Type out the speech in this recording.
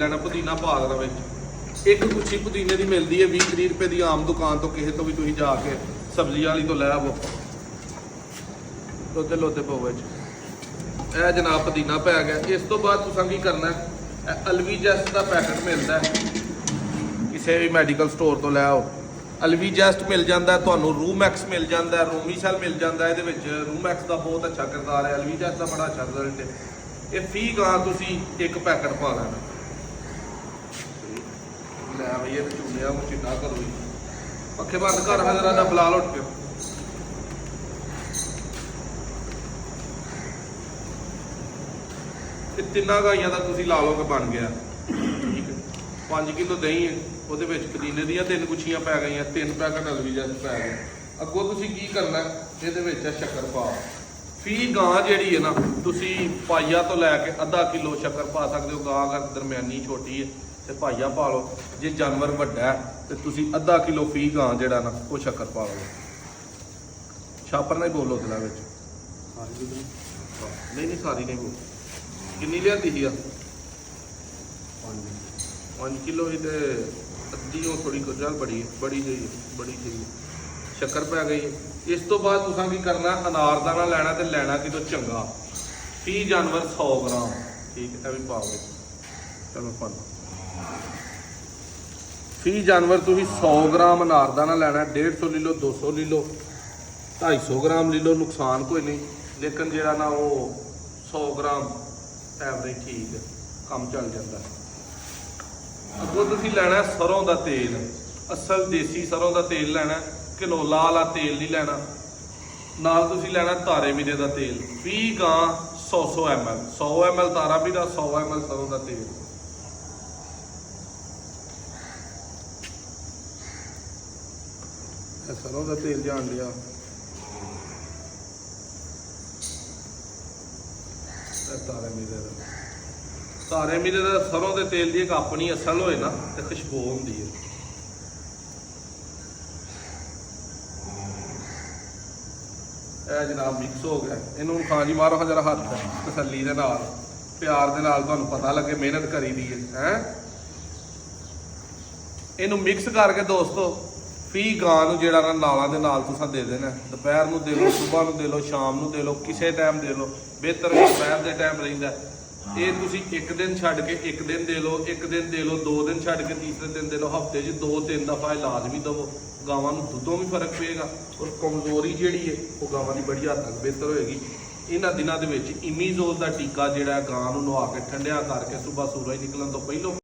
ਲੈਣਾ ਪੁਦੀਨਾ ਪਾ ਦੇਣਾ ਵਿੱਚ। ਇੱਕ ਗੁੱਛੀ ਪੁਦੀਨੇ ਦੀ ਮਿਲਦੀ ਹੈ 20-30 ਰੁਪਏ ਦੀ ਆਮ ਦੁਕਾਨ ਤੋਂ, ਕਿਸੇ ਤੋਂ ਵੀ ਤੁਸੀਂ ਜਾ ਕੇ ਸਬਜ਼ੀ ਵਾਲੀ ਤੋਂ ਲੈ ਆਵੋ। ਲੋਤੇ ਲੋਤੇ ਪਾਓ ਵਿੱਚ। ਇਹ ਜਨਾਬ ਪੁਦੀਨਾ ਪੈ ਗਿਆ। ਇਸ ਤੋਂ ਬਾਅਦ ਤੁਸੀਂ ਕੀ ਕਰਨਾ, ਅਲਵੀ ਜੈਸਟ ਦਾ ਪੈਕਟ ਮਿਲਦਾ ਕਿਸੇ ਵੀ ਮੈਡੀਕਲ ਸਟੋਰ ਤੋਂ ਲੈ ਆਓ। ਅਲਵੀ ਜੈਸਟ ਮਿਲ ਜਾਂਦਾ ਤੁਹਾਨੂੰ, ਰੂਮੈਕਸ ਮਿਲ ਜਾਂਦਾ, ਰੋਮੀਸੈਲ ਮਿਲ ਜਾਂਦਾ। ਇਹਦੇ ਵਿੱਚ ਰੂਮੈਕਸ ਦਾ ਬਹੁਤ ਅੱਛਾ ਕਿਰਦਾਰ ਹੈ, ਅਲਵੀ ਜੈਸਟ ਦਾ ਬੜਾ ਅੱਛਾ ਰਿਜ਼ਲਟ ਹੈ। ਇਹ ਫੀ ਗਾਂ ਤੁਸੀਂ ਇੱਕ ਪੈਕਟ ਪਾ ਲੈਣਾ। ਲੈ ਬਈ ਇਹ ਚੁੱਲਿਆ ਮਚਿੰਡਾ ਕਰੋ ਜੀ, ਪੱਖੇ ਬੰਦ ਕਰ ਹਜ਼ਰਾਂ ਦਾ ਬਲਾਲ ਉੱਠ ਕੇ। ਇਹ ਤਿੰਨਾਂ ਗਾਈਆਂ ਦਾ ਤੁਸੀਂ ਲਾ ਲਓ ਕਿ ਬਣ ਗਿਆ। ਠੀਕ ਹੈ, 5 ਕਿਲੋ ਦਹੀਂ ਹੈ, ਉਹਦੇ ਵਿੱਚ ਪੁਦੀਨੇ ਦੀਆਂ 3 ਗੁੱਛੀਆਂ ਪੈ ਗਈਆਂ, 3 ਪੈਕਟ ਅਲਵੀ ਜੈਸਟ ਪੈ ਗਏ। ਅੱਗੋਂ ਤੁਸੀਂ ਕੀ ਕਰਨਾ, ਇਹਦੇ ਵਿੱਚ ਸ਼ੱਕਰ ਪਾ। ਫੀ ਗਾਂ ਜਿਹੜੀ ਹੈ ਨਾ, ਤੁਸੀਂ ਪਾਈਆ ਤੋਂ ਲੈ ਕੇ ਅੱਧਾ ਕਿਲੋ ਸ਼ੱਕਰ ਪਾ ਸਕਦੇ ਹੋ। ਗਾਂ ਅਗਰ ਦਰਮਿਆਨੀ ਛੋਟੀ ਹੈ ਤੇ ਪਾਈਆ ਪਾ ਲਓ, ਜੇ ਜਾਨਵਰ ਵੱਡਾ ਹੈ ਤੇ ਤੁਸੀਂ ਅੱਧਾ ਕਿਲੋ ਫੀ ਗਾਂ ਜਿਹੜਾ ਨਾ ਉਹ ਸ਼ੱਕਰ ਪਾ ਲਓ। ਛਾਪਰ ਨਾਲ ਹੀ ਬੋਲੋ ਦਿਲਾਂ ਵਿੱਚ, ਨਹੀਂ ਸਾਰੀ ਨਹੀਂ ਬੋਲ। ਕਿੰਨੀ ਲਿਆਂਦੀ ਸੀ ਆ? 5 ਕਿਲੋ ਹੀ ਤੇ ਅੱਧੀ ਉਹ ਥੋੜੀ ਚੱਲ ਬੜੀ ਜਿਹੀ ਸ਼ੱਕਰ ਪੈ ਗਈ। ਇਸ ਤੋਂ ਬਾਅਦ ਤੁਸੀਂ ਕੀ ਕਰਨਾ, ਅਨਾਰਦਾਨਾ ਲੈਣਾ ਤੇ ਲੈਣਾ ਕਿਤੋਂ ਚੰਗਾ। ਫੀ ਜਾਨਵਰ 100 ਗ੍ਰਾਮ। ਠੀਕ ਹੈ, ਇਹ ਵੀ ਪਾਓ। ਚਲੋ ਪਾ ਫੀ ਜਾਨਵਰ ਤੁਸੀਂ 100 ਗ੍ਰਾਮ ਅਨਾਰਦਾਨਾ ਲੈਣਾ। 150 ਲੈ ਲਓ, 200 ਲੈ ਲਓ, 250 ਗ੍ਰਾਮ ਲੈ ਲਓ, ਨੁਕਸਾਨ ਕੋਈ ਨਹੀਂ। ਲੇਕਿਨ ਜਿਹੜਾ ਨਾ ਉਹ 100 ਗ੍ਰਾਮ ਐਵਰੇਜ ਠੀਕ ਹੈ, ਕੰਮ ਚੱਲ ਜਾਂਦਾ। ਅੱਗੋਂ ਤੁਸੀਂ ਲੈਣਾ ਸਰੋਂ ਦਾ ਤੇਲ, ਅਸਲ ਦੇਸੀ ਸਰੋਂ ਦਾ ਤੇਲ ਲੈਣਾ, ਕਨੋਲਾ ਵਾਲਾ ਤੇਲ ਨਹੀਂ ਲੈਣਾ। ਨਾਲ ਤੁਸੀਂ ਲੈਣਾ ਤਾਰੇ ਮੀਰੇ ਦਾ ਤੇਲ। 20 ਗਾਂ 100 ml, 100 ml ਤਾਰਾ ਮੀਰਾ, 100 ml ਸਰੋਂ ਦਾ ਤੇਲ। ਸਰੋਂ ਦਾ ਤੇਲ ਜਾਣ ਲਿਆ, ਤਾਰੇ ਮੀਰੇ ਦਾ ਸਰੋਂ ਦੇ ਤੇਲ ਦੀ ਇੱਕ ਆਪਣੀ ਅਸਲ ਹੋਏ ਨਾ ਤੇ ਖੁਸ਼ਬੂ ਹੁੰਦੀ ਹੈ। ਇਹ ਜਨਾਬ ਮਿਕਸ ਹੋ ਗਿਆ। ਇਹਨੂੰ ਖਾਂ ਜੀ ਮਾਰੋ ਜਰਾ ਹੱਥ ਤਸੱਲੀ ਦੇ ਨਾਲ, ਪਿਆਰ ਦੇ ਨਾਲ, ਤੁਹਾਨੂੰ ਪਤਾ ਲੱਗੇ ਮਿਹਨਤ ਕਰੀ ਦੀ ਹੈ। ਇਹਨੂੰ ਮਿਕਸ ਕਰਕੇ ਦੋਸਤੋ ਫੀ ਗਾਂ ਨੂੰ ਜਿਹੜਾ ਨਾ ਨਾਲਾਂ ਦੇ ਨਾਲ ਤੁਸੀਂ ਦੇ ਦੇਣਾ। ਦੁਪਹਿਰ ਨੂੰ ਦੇ ਲਓ, ਸਵੇਰ ਨੂੰ ਦੇ ਲਓ, ਸ਼ਾਮ ਨੂੰ ਦੇ ਲਓ, ਕਿਸੇ ਟਾਈਮ ਦੇ ਲਓ। ਬਿਹਤਰ ਦੁਪਹਿਰ ਦੇ ਟਾਈਮ ਰਹਿੰਦਾ। ਇਹ ਤੁਸੀਂ ਇੱਕ ਦਿਨ ਛੱਡ ਕੇ ਇੱਕ ਦਿਨ ਦੇ ਲਓ, ਇੱਕ ਦਿਨ ਦੇ ਲਓ, 2 ਦਿਨ ਛੱਡ ਕੇ ਤੀਸਰੇ ਦਿਨ ਦੇ ਲਓ। ਹਫ਼ਤੇ 'ਚ 2-3 ਦਫਾ ਲਾਜ਼ਮੀ ਦੇਵੋ। ਗਾਵਾਂ ਨੂੰ ਦੁੱਧੋਂ ਵੀ ਫਰਕ ਪਏਗਾ ਔਰ ਕਮਜ਼ੋਰੀ ਜਿਹੜੀ ਹੈ ਉਹ ਗਾਵਾਂ ਦੀ ਬੜੀ ਹੱਦ ਤੱਕ ਬਿਹਤਰ ਹੋਏਗੀ। ਇਹਨਾਂ ਦਿਨਾਂ ਦੇ ਵਿੱਚ ਇਮੀਜ਼ੋਲ ਦਾ ਟੀਕਾ ਜਿਹੜਾ ਗਾਂ ਨੂੰ ਨਵਾ ਕੇ ਠੰਡਿਆ ਕਰਕੇ ਸੁਬਾਹ ਸੂਰਜ ਨਿਕਲਣ ਤੋਂ ਪਹਿਲਾਂ